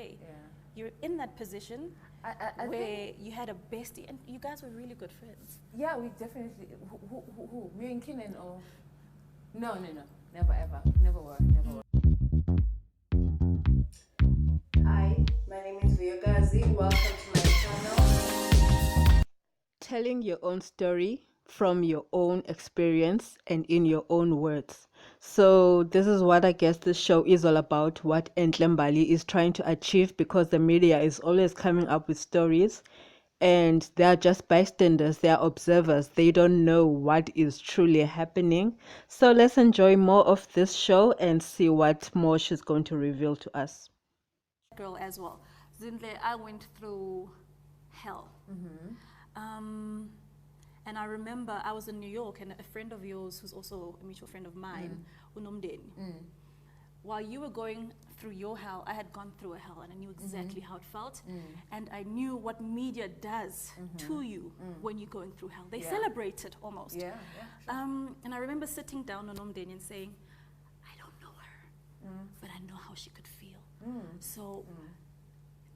way. Yeah. You're in that position I where think, you had a bestie and you guys were really good friends. yeah, we definitely. Who? Me and Kinan or? No. Never ever. Never were. Never were. Hi, my name is Vyogazi. Welcome to my channel. Telling your own story from your own experience and in your own words. So this is what I guess this show is all about, what Enhle Mbali is trying to achieve, because the media is always coming up with stories and they are just bystanders, they are observers, they don't know what is truly happening. So let's enjoy more of this show and see what more she's going to reveal to us. Girl as well. Zinhle, I went through hell. And I remember I was in New York and a friend of yours, who's also a mutual friend of mine, unomdeni. While you were going through your hell, I had gone through a hell and I knew exactly how it felt. And I knew what media does to you when you're going through hell. They celebrate it almost. Yeah. Sure. And I remember sitting down on Omdeni and saying, I don't know her, but I know how she could feel. So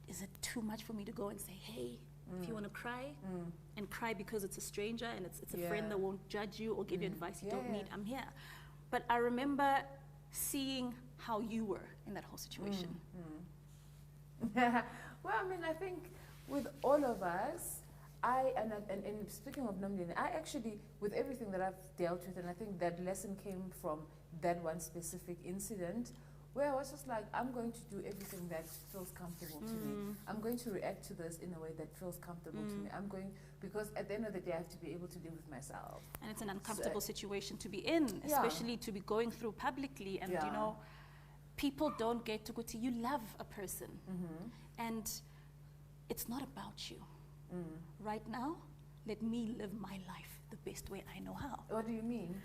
is it too much for me to go and say, hey, if you want to cry, and cry because it's a stranger and it's a friend that won't judge you or give you advice you don't need, I'm here. But I remember seeing how you were in that whole situation. Well, I mean, I think with all of us, and speaking of Namdini, I actually, with everything that I've dealt with, and I think that lesson came from that one specific incident, where I was just like, I'm going to do everything that feels comfortable to me. I'm going to react to this in a way that feels comfortable to me. Because at the end of the day, I have to be able to live with myself. And it's an uncomfortable situation to be in, especially to be going through publicly. And you know, people don't get to go to, you love a person. And it's not about you. Right now, let me live my life the best way I know how. What do you mean?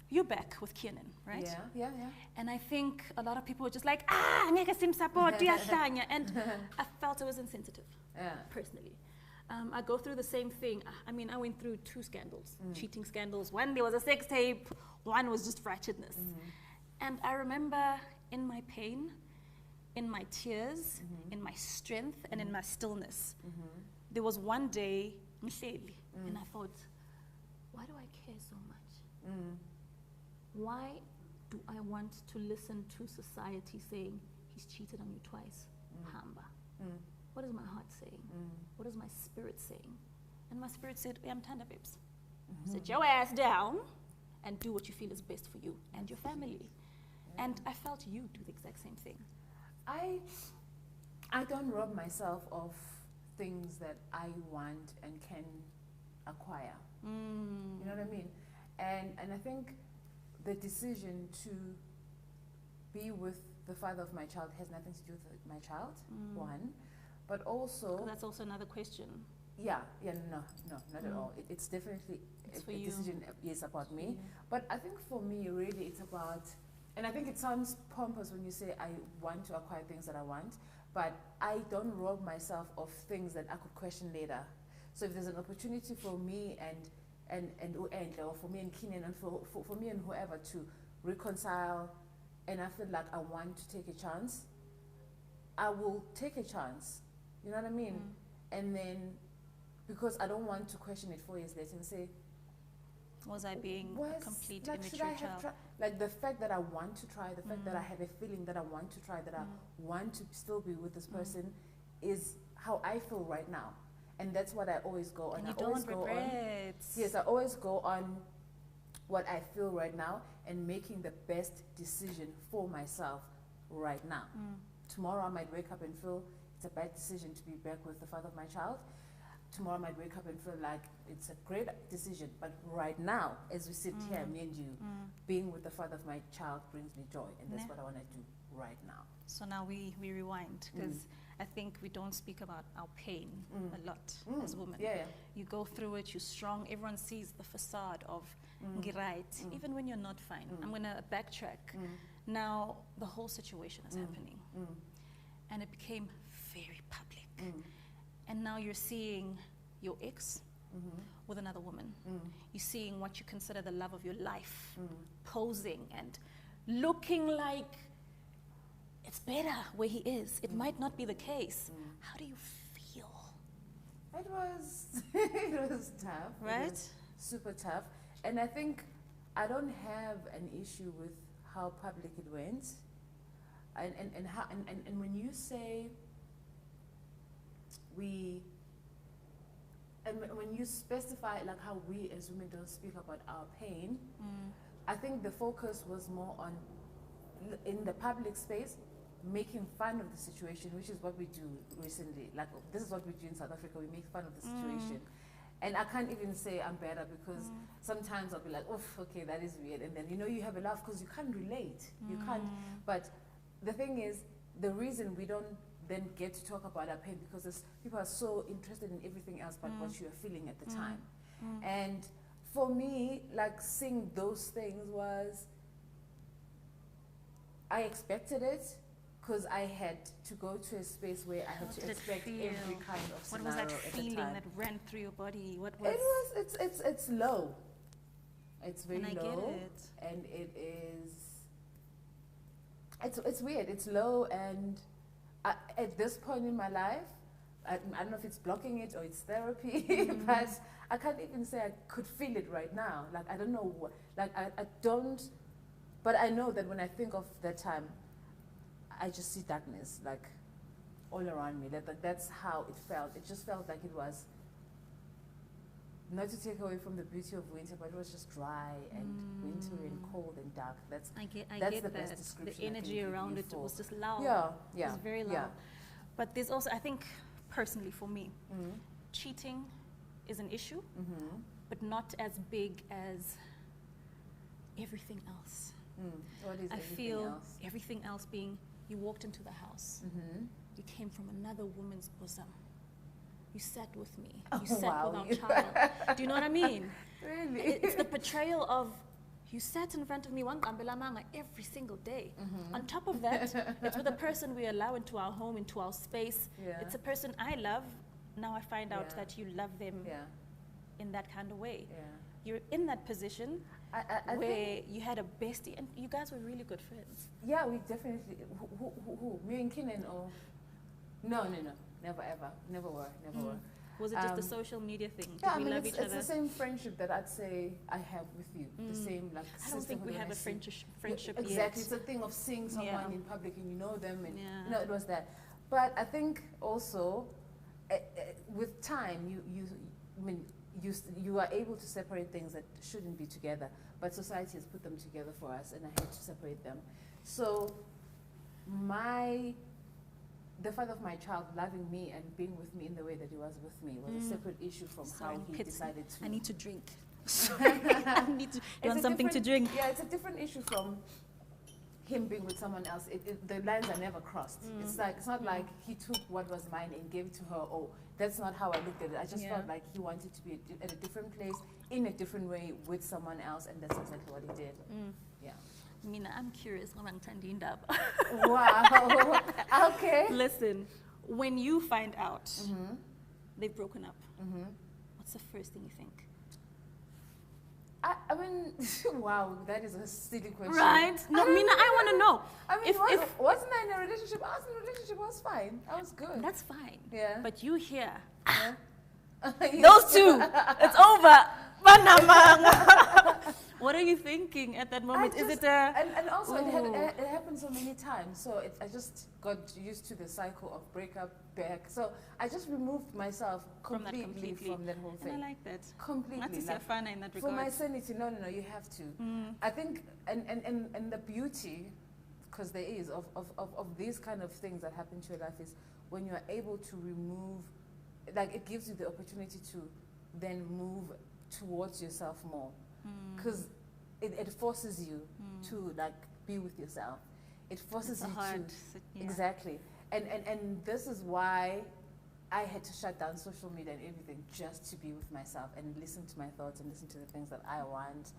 You're back with Kiernan, right? Yeah. And I think a lot of people were just like, ngeke simsupport, uyasanya. And I felt it was insensitive, personally. I go through the same thing. I mean, I went through 2 scandals, cheating scandals. One, there was a sex tape. One was just wretchedness. And I remember in my pain, in my tears, in my strength, and in my stillness, there was one day, and I thought, why do I care so much? Why do I want to listen to society saying, he's cheated on you twice? Hamba. What is my heart saying? What is my spirit saying? And my spirit said, I'm tender, babes. Sit your ass down and do what you feel is best for you and your family. And I felt you do the exact same thing. I don't rob myself of things that I want and can acquire. You know what I mean? And I think the decision to be with the father of my child has nothing to do with my child, one, but also... That's also another question. No, not at all. It's definitely a decision, yes, about me. But I think for me, really, it's about, and I think it sounds pompous when you say I want to acquire things that I want, but I don't rob myself of things that I could question later. So if there's an opportunity for me and or for me and Keenan and for me and whoever to reconcile, and I feel like I want to take a chance, I will take a chance. You know what I mean? And then, because I don't want to question it 4 years later and say, was I being a complete like, immature child? Like the fact that I want to try, the fact that I have a feeling that I want to try, that I want to still be with this person is how I feel right now. And that's what I always go on. And you I always don't go regret. Yes, I always go on what I feel right now and making the best decision for myself right now. Tomorrow I might wake up and feel it's a bad decision to be back with the father of my child. Tomorrow I might wake up and feel like it's a great decision. But right now, as we sit here, me and you, being with the father of my child brings me joy. And that's what I want to do right now. So now we rewind, because I think we don't speak about our pain a lot as women. You go through it, you're strong. Everyone sees the facade of right, even when you're not fine. I'm going to backtrack. Now, the whole situation is happening. And it became very public. And now you're seeing your ex with another woman. You're seeing what you consider the love of your life posing and looking like it's better where he is. It might not be the case. How do you feel? It was, it was tough. Right? It was super tough. And I think I don't have an issue with how public it went. And when you say when you specify like how we as women don't speak about our pain, I think the focus was more on, in the public space, making fun of the situation, which is what we do recently. Like, this is what we do in South Africa, we make fun of the situation. And I can't even say I'm better, because sometimes I'll be like, oof, okay, that is weird. And then, you know, you have a laugh because you can't relate. You can't. But the thing is, the reason we don't then get to talk about our pain, because people are so interested in everything else but what you are feeling at the time. And for me, like, seeing those things was, I expected it, because I had to go to a space where I had to expect every kind of scenario. What was that at the feeling time. that ran through your body? What was? It was, it's low. It's very And I low. get it. And it is, it's weird. It's low, and at this point in my life, I don't know if it's blocking it or it's therapy, but I can't even say I could feel it right now. Like, I don't know what, like, I don't, but I know that when I think of that time, I just see darkness, like, all around me. That's how it felt. It just felt like it was, not to take away from the beauty of winter, but it was just dry and wintry and cold and dark. That's get the that. best description. The energy around it was just loud. Yeah. It was very loud. Yeah. But there's also, I think, personally for me, cheating is an issue, but not as big as everything else. What is I everything feel else? everything else being, you walked into the house, you came from another woman's bosom. You sat with me. You sat wow. with our child. Do you know what I mean? Really? It's the betrayal of, you sat in front of me one manga every single day. On top of that, it's with a person we allow into our home, into our space. Yeah. It's a person I love. Now I find out that you love them in that kind of way. Yeah. You're in that position I where think, you had a bestie, and you guys were really good friends. yeah, we definitely, who? Me and Kinan, or? No, never ever. Never were. Was it just the social media thing? Did Yeah, we I mean, love it's each other? the same friendship that I'd say I have with you. The same, like, I don't think we have a friendship exactly. yet. It's a thing of seeing someone in public and you know them, and Yeah. you know, it was that. But I think also, with time, you are able to separate things that shouldn't be together, but society has put them together for us, and I had to separate them. So the father of my child loving me and being with me in the way that he was with me was a separate issue from how he decided to. I need to drink. I need to. You want something to drink? Yeah, it's a different issue from him being with someone else. The lines are never crossed. It's not like he took what was mine and gave it to her. Oh, that's not how I looked at it. I just felt like he wanted to be at a different place, in a different way, with someone else, and that's exactly what he did. Yeah. Mina, I'm curious. Wow. Okay. Listen, when you find out they've broken up, what's the first thing you think? I mean, wow, that is a silly question. Right? No, Mina, I want to know. I mean, wasn't I in a relationship? I was in a relationship. I was fine. I was good. That's fine. Yeah. But you here. Yeah. Those two. It's over. Banamang. What are you thinking at that moment? Is it a... And also, it happened so many times. So I just got used to the cycle of breakup, back. So I just removed myself completely from that whole thing. And I like that. Completely. Not to say fun in that regard. For my sanity, no, you have to. I think, and the beauty, because there is, of these kind of things that happen to your life is when you're able to remove, like, it gives you the opportunity to then move towards yourself more. Because it forces you to, like, be with yourself. It forces you to... Exactly. And this is why I had to shut down social media and everything, just to be with myself and listen to my thoughts and listen to the things that I want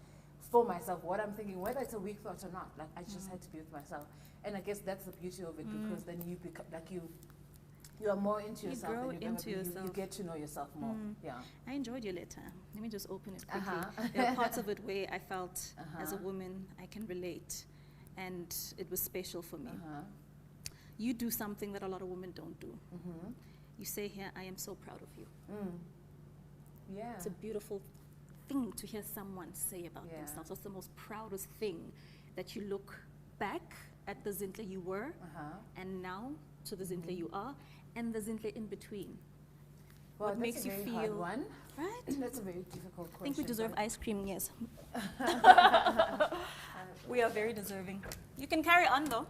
for myself, what I'm thinking, whether it's a weak thought or not. Like, I just had to be with myself. And I guess that's the beauty of it, because then you become, like, you are more into yourself. You grow and into yourself. You get to know yourself more. Yeah. I enjoyed your letter. Let me just open it quickly. There are parts of it where I felt, as a woman, I can relate. And it was special for me. you do something that a lot of women don't do. You say here, I am so proud of you. Yeah. It's a beautiful thing to hear someone say about themselves. What's the most proudest thing that you look back at the Zinhle you were and now to the Zinhle you are and the Zinhle in between? Well, What makes you hard feel one. right? That's a very difficult question. I think we deserve ice cream, yes. We are very deserving. You can carry on though.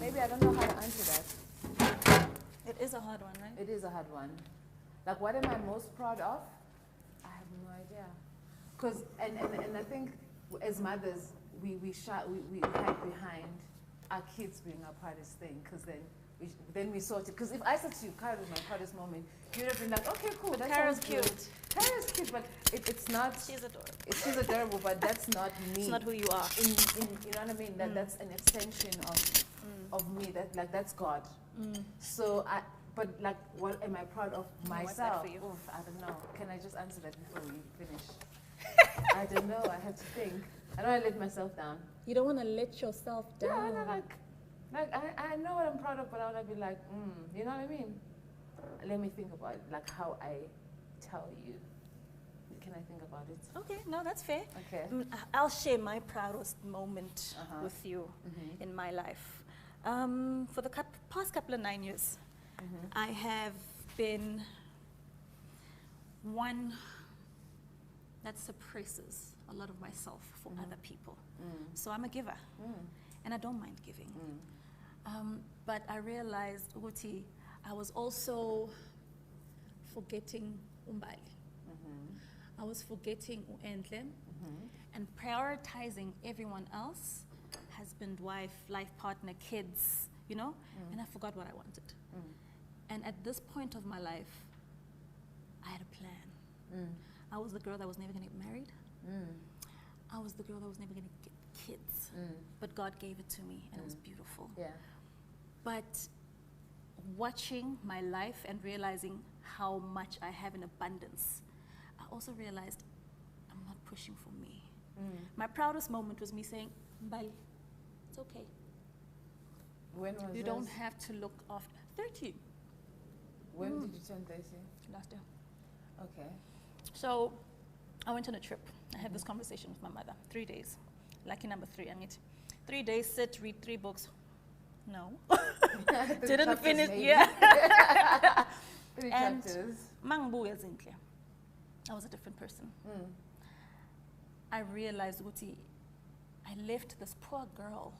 Maybe I don't know how to answer that. It is a hard one, right? It is a hard one. Like, what am I most proud of? I have no idea. Because, and I think as mothers, we hide behind our kids being our proudest thing, because then we sort it. Because if I said to you, Kara was my proudest moment, you'd have been like, okay, cool, that Kara's sounds cute. good. Kara's cute, but it's not. She's adorable. She's adorable, but that's not me. It's not who you are. You know what I mean? That's an extension of me. That's God. So but like, what am I proud of myself? What's that for you? Oof, I don't know. Can I just answer that before we finish? I don't know. I have to think. I don't want to let myself down. You don't want to let yourself down. Yeah, like I know what I'm proud of, but I want to be like, you know what I mean? Let me think about it, like how I tell you. Can I think about it? Okay, no, that's fair. Okay. I'll share my proudest moment with you in my life. For the past couple of 9 years, I have been one that suppresses a lot of myself for other people. So I'm a giver, and I don't mind giving. But I realized, Uti, I was also forgetting Mbali. I was forgetting Enhle and prioritizing everyone else, husband, wife, life partner, kids, you know, and I forgot what I wanted. And at this point of my life, I had a plan. I was the girl that was never going to get married. I was the girl that was never going to get kids. But God gave it to me, and it was beautiful. Yeah. But watching my life and realizing how much I have in abundance, I also realized I'm not pushing for me. My proudest moment was me saying, Mbali, it's okay. When was You this? don't have to look after 30 When did you turn 30? last year. Okay. So I went on a trip. I had this conversation with my mother. 3 days. Lucky number 3. I need 3 days, sit, read 3 books. No. Didn't chapters finish. maybe. Yeah. 3 And chapters. Mangbuya Zinhle. I was a different person. I realized, Uti, I left this poor girl,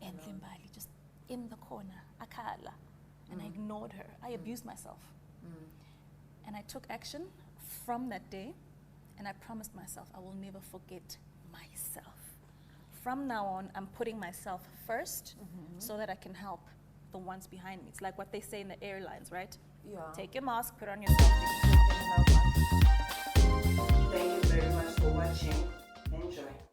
Enhle Mbali, just in the corner, akala, and I ignored her. I abused myself. And I took action from that day, and I promised myself I will never forget myself. From now on, I'm putting myself first so that I can help the ones behind me. It's like what they say in the airlines, right? Yeah. Take your mask, put on your safety. Thank you very much for watching. Enjoy.